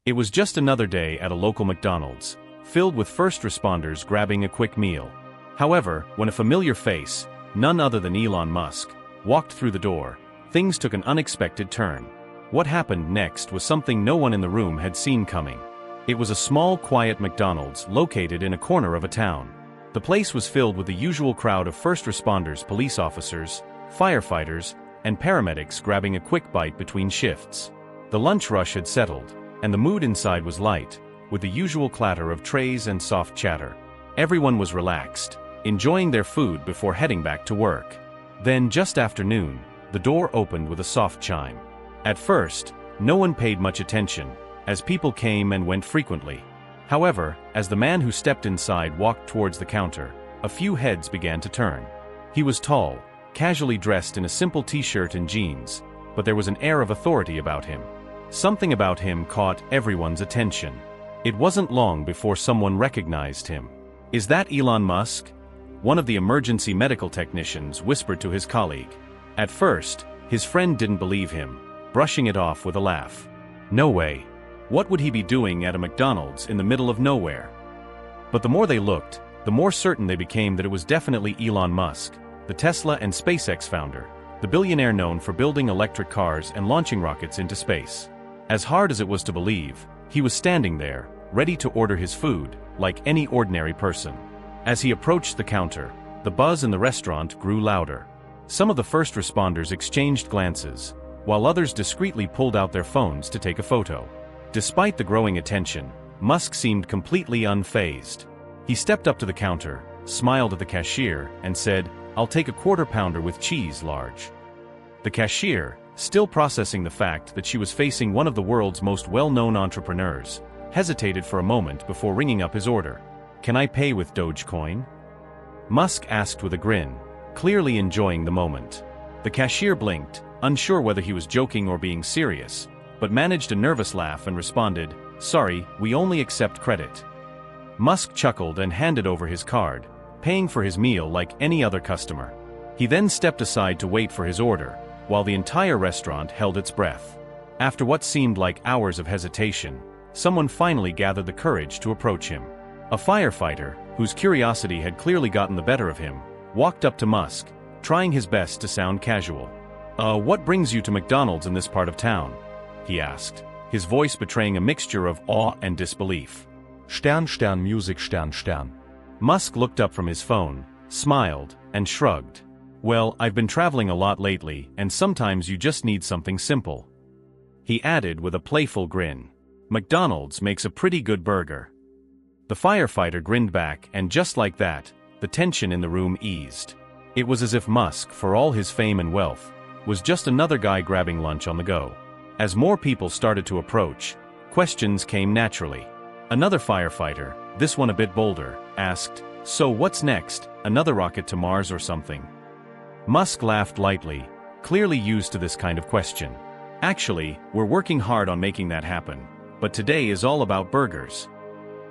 It was just another day at a local McDonald's, filled with first responders grabbing a quick meal. However, when a familiar face, none other than Elon Musk, walked through the door, things took an unexpected turn. What happened next was something no one in the room had seen coming. It was a small, quiet McDonald's located in a corner of a town. The place was filled with the usual crowd of first responders, police officers, firefighters, and paramedics grabbing a quick bite between shifts. The lunch rush had settled, and the mood inside was light, with the usual clatter of trays and soft chatter. Everyone was relaxed, enjoying their food before heading back to work. Then, just after noon, the door opened with a soft chime. At first, no one paid much attention, as people came and went frequently. However, as the man who stepped inside walked towards the counter, a few heads began to turn. He was tall, casually dressed in a simple t-shirt and jeans, but there was an air of authority about him. Something about him caught everyone's attention. It wasn't long before someone recognized him. "Is that Elon Musk?" One of the emergency medical technicians whispered to his colleague. At first, his friend didn't believe him, brushing it off with a laugh. No way. What would he be doing at a McDonald's in the middle of nowhere? But the more they looked, the more certain they became that it was definitely Elon Musk, the Tesla and SpaceX founder, the billionaire known for building electric cars and launching rockets into space. As hard as it was to believe, he was standing there, ready to order his food, like any ordinary person. As he approached the counter, the buzz in the restaurant grew louder. Some of the first responders exchanged glances, while others discreetly pulled out their phones to take a photo. Despite the growing attention, Musk seemed completely unfazed. He stepped up to the counter, smiled at the cashier, and said, "I'll take a quarter pounder with cheese, large." The cashier, still processing the fact that she was facing one of the world's most well-known entrepreneurs, hesitated for a moment before ringing up his order. "Can I pay with Dogecoin?" Musk asked with a grin, clearly enjoying the moment. The cashier blinked, unsure whether he was joking or being serious, but managed a nervous laugh and responded, "Sorry, we only accept credit." Musk chuckled and handed over his card, paying for his meal like any other customer. He then stepped aside to wait for his order, while the entire restaurant held its breath. After what seemed like hours of hesitation, someone finally gathered the courage to approach him. A firefighter, whose curiosity had clearly gotten the better of him, walked up to Musk, trying his best to sound casual. What brings you to McDonald's in this part of town?" he asked, his voice betraying a mixture of awe and disbelief. Stern, Stern, Music, Stern, Stern. Musk looked up from his phone, smiled, and shrugged. "Well, I've been traveling a lot lately, and sometimes you just need something simple." He added with a playful grin, "McDonald's makes a pretty good burger." The firefighter grinned back, and just like that, the tension in the room eased. It was as if Musk, for all his fame and wealth, was just another guy grabbing lunch on the go. As more people started to approach, questions came naturally. Another firefighter, this one a bit bolder, asked, "So what's next, another rocket to Mars or something?" Musk laughed lightly, clearly used to this kind of question. "Actually, we're working hard on making that happen, but today is all about burgers."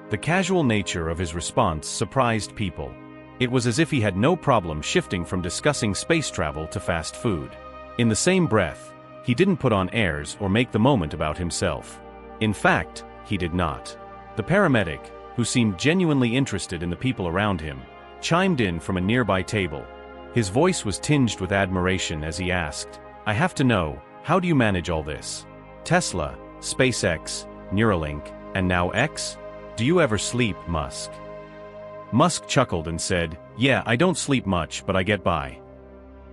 The casual nature of his response surprised people. It was as if he had no problem shifting from discussing space travel to fast food. In the same breath, he didn't put on airs or make the moment about himself. In fact, he did not. The paramedic, who seemed genuinely interested in the people around him, chimed in from a nearby table. His voice was tinged with admiration as he asked, "I have to know, how do you manage all this? Tesla, SpaceX, Neuralink, and now X? Do you ever sleep, Musk?" Musk chuckled and said, "Yeah, I don't sleep much, but I get by."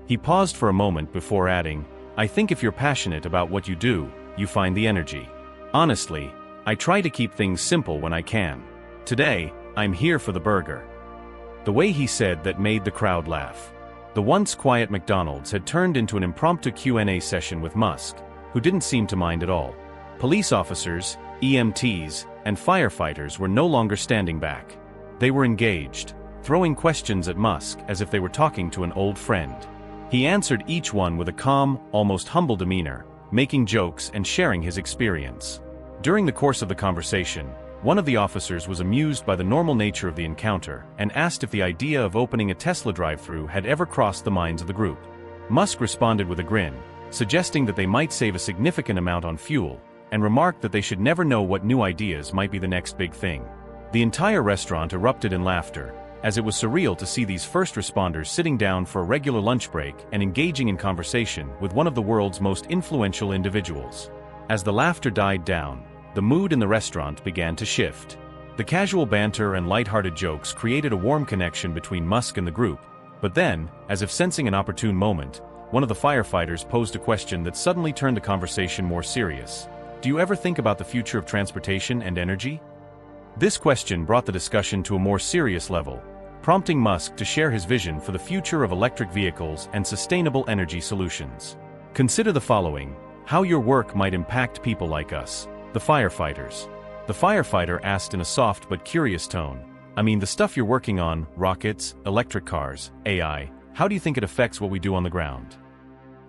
He paused for a moment before adding, "I think if you're passionate about what you do, you find the energy. Honestly, I try to keep things simple when I can. Today, I'm here for the burger." The way he said that made the crowd laugh. The once quiet McDonald's had turned into an impromptu Q&A session with Musk, who didn't seem to mind at all. Police officers, EMTs, and firefighters were no longer standing back. They were engaged, throwing questions at Musk as if they were talking to an old friend. He answered each one with a calm, almost humble demeanor, making jokes and sharing his experience. During the course of the conversation, one of the officers was amused by the normal nature of the encounter and asked if the idea of opening a Tesla drive-thru had ever crossed the minds of the group. Musk responded with a grin, suggesting that they might save a significant amount on fuel, and remarked that they should never know what new ideas might be the next big thing. The entire restaurant erupted in laughter, as it was surreal to see these first responders sitting down for a regular lunch break and engaging in conversation with one of the world's most influential individuals. As the laughter died down, the mood in the restaurant began to shift. The casual banter and lighthearted jokes created a warm connection between Musk and the group, but then, as if sensing an opportune moment, one of the firefighters posed a question that suddenly turned the conversation more serious. Do you ever think about the future of transportation and energy? This question brought the discussion to a more serious level, prompting Musk to share his vision for the future of electric vehicles and sustainable energy solutions. Consider the following: how your work might impact people like us, the firefighters. The firefighter asked in a soft but curious tone, I mean, the stuff you're working on, rockets, electric cars, AI, how do you think it affects what we do on the ground?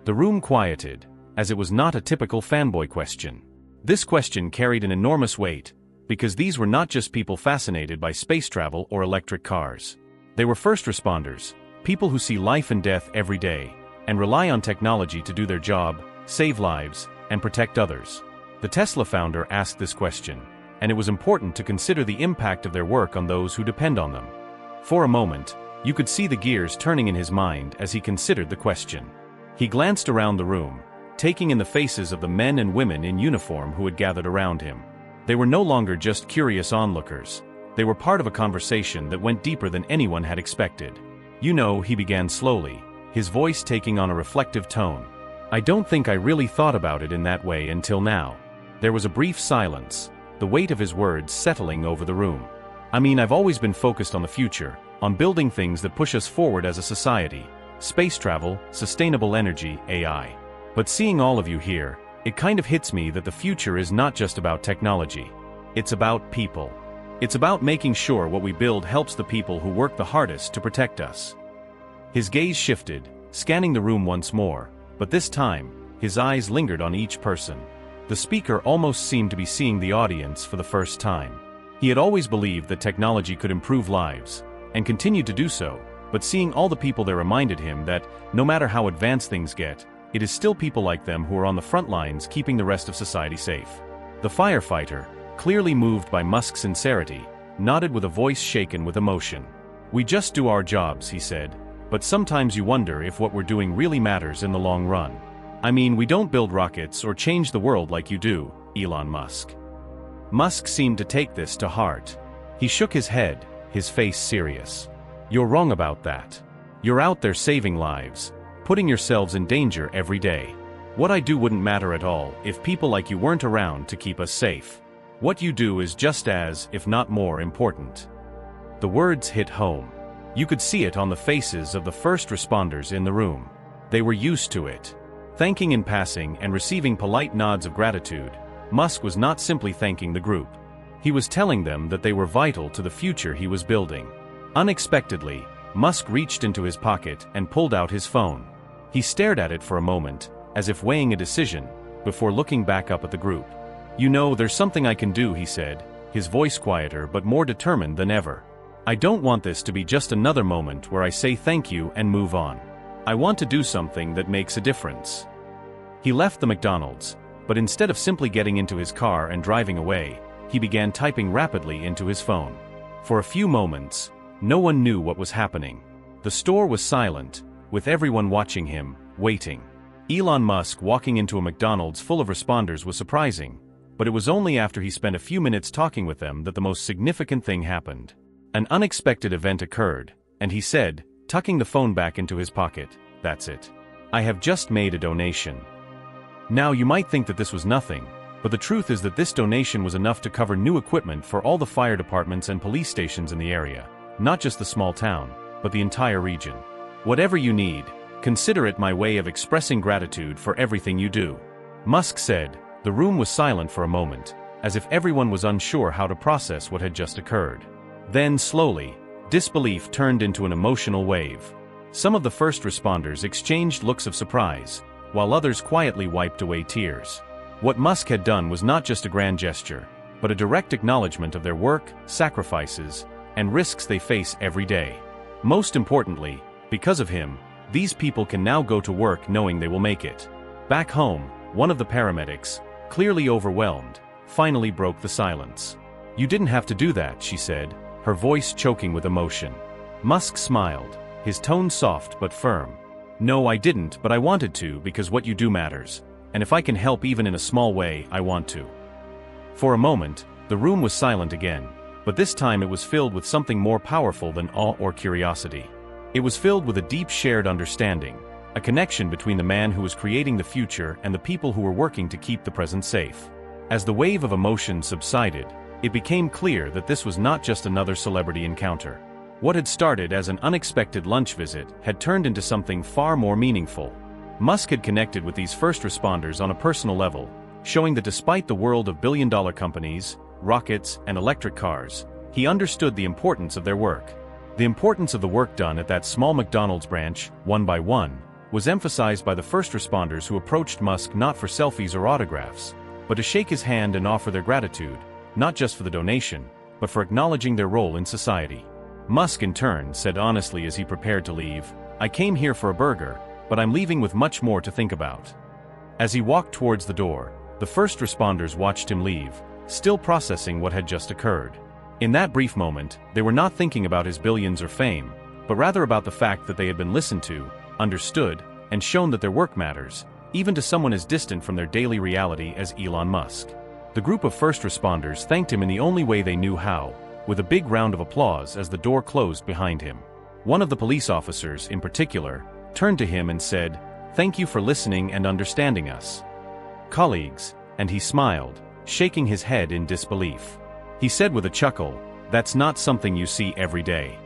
The room quieted, as it was not a typical fanboy question. This question carried an enormous weight, because these were not just people fascinated by space travel or electric cars. They were first responders, people who see life and death every day, and rely on technology to do their job, save lives, and protect others. The Tesla founder asked this question, and it was important to consider the impact of their work on those who depend on them. For a moment, you could see the gears turning in his mind as he considered the question. He glanced around the room, taking in the faces of the men and women in uniform who had gathered around him. They were no longer just curious onlookers. They were part of a conversation that went deeper than anyone had expected. You know, he began slowly, his voice taking on a reflective tone. I don't think I really thought about it in that way until now. There was a brief silence, the weight of his words settling over the room. I mean, I've always been focused on the future, on building things that push us forward as a society. Space travel, sustainable energy, AI. But seeing all of you here, it kind of hits me that the future is not just about technology. It's about people. It's about making sure what we build helps the people who work the hardest to protect us. His gaze shifted, scanning the room once more, but this time, his eyes lingered on each person. The speaker almost seemed to be seeing the audience for the first time. He had always believed that technology could improve lives, and continued to do so, but seeing all the people there reminded him that, no matter how advanced things get, it is still people like them who are on the front lines keeping the rest of society safe. The firefighter, clearly moved by Musk's sincerity, nodded with a voice shaken with emotion. We just do our jobs, he said, but sometimes you wonder if what we're doing really matters in the long run. I mean, we don't build rockets or change the world like you do, Elon Musk. Musk seemed to take this to heart. He shook his head, his face serious. You're wrong about that. You're out there saving lives, putting yourselves in danger every day. What I do wouldn't matter at all if people like you weren't around to keep us safe. What you do is just as, if not more, important. The words hit home. You could see it on the faces of the first responders in the room. They were used to it. Thanking in passing and receiving polite nods of gratitude, Musk was not simply thanking the group. He was telling them that they were vital to the future he was building. Unexpectedly, Musk reached into his pocket and pulled out his phone. He stared at it for a moment, as if weighing a decision, before looking back up at the group. You know, there's something I can do, he said, his voice quieter but more determined than ever. I don't want this to be just another moment where I say thank you and move on. I want to do something that makes a difference. He left the McDonald's, but instead of simply getting into his car and driving away, he began typing rapidly into his phone. For a few moments, no one knew what was happening. The store was silent, with everyone watching him, waiting. Elon Musk walking into a McDonald's full of responders was surprising, but it was only after he spent a few minutes talking with them that the most significant thing happened. An unexpected event occurred, and he said, tucking the phone back into his pocket, "That's it. I have just made a donation." Now you might think that this was nothing, but the truth is that this donation was enough to cover new equipment for all the fire departments and police stations in the area, not just the small town, but the entire region. Whatever you need, consider it my way of expressing gratitude for everything you do. Musk said. The room was silent for a moment, as if everyone was unsure how to process what had just occurred. Then, slowly, disbelief turned into an emotional wave. Some of the first responders exchanged looks of surprise, while others quietly wiped away tears. What Musk had done was not just a grand gesture, but a direct acknowledgement of their work, sacrifices, and risks they face every day. Most importantly, because of him, these people can now go to work knowing they will make it. Back home, one of the paramedics, clearly overwhelmed, finally broke the silence. "You didn't have to do that," she said, her voice choking with emotion. Musk smiled, his tone soft but firm. "No, I didn't, but I wanted to because what you do matters. And if I can help even in a small way, I want to." For a moment, the room was silent again, but this time it was filled with something more powerful than awe or curiosity. It was filled with a deep shared understanding, a connection between the man who was creating the future and the people who were working to keep the present safe. As the wave of emotion subsided, it became clear that this was not just another celebrity encounter. What had started as an unexpected lunch visit had turned into something far more meaningful. Musk had connected with these first responders on a personal level, showing that despite the world of billion-dollar companies, rockets, and electric cars, he understood the importance of their work. The importance of the work done at that small McDonald's branch, one by one, was emphasized by the first responders who approached Musk not for selfies or autographs, but to shake his hand and offer their gratitude, not just for the donation, but for acknowledging their role in society. Musk in turn said honestly as he prepared to leave, "I came here for a burger, but I'm leaving with much more to think about." As he walked towards the door, the first responders watched him leave, still processing what had just occurred. In that brief moment, they were not thinking about his billions or fame, but rather about the fact that they had been listened to, understood, and shown that their work matters, even to someone as distant from their daily reality as Elon Musk. The group of first responders thanked him in the only way they knew how, with a big round of applause as the door closed behind him. One of the police officers, in particular, turned to him and said, "Thank you for listening and understanding us, colleagues," and he smiled, shaking his head in disbelief. He said with a chuckle, "That's not something you see every day."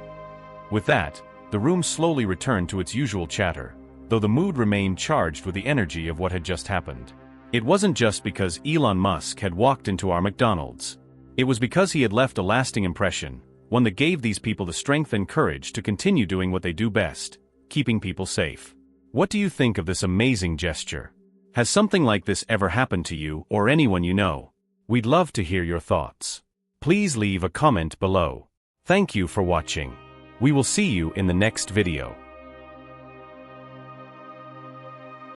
With that, the room slowly returned to its usual chatter, though the mood remained charged with the energy of what had just happened. It wasn't just because Elon Musk had walked into our McDonald's. It was because he had left a lasting impression, one that gave these people the strength and courage to continue doing what they do best, keeping people safe. What do you think of this amazing gesture? Has something like this ever happened to you or anyone you know? We'd love to hear your thoughts. Please leave a comment below. Thank you for watching. We will see you in the next video.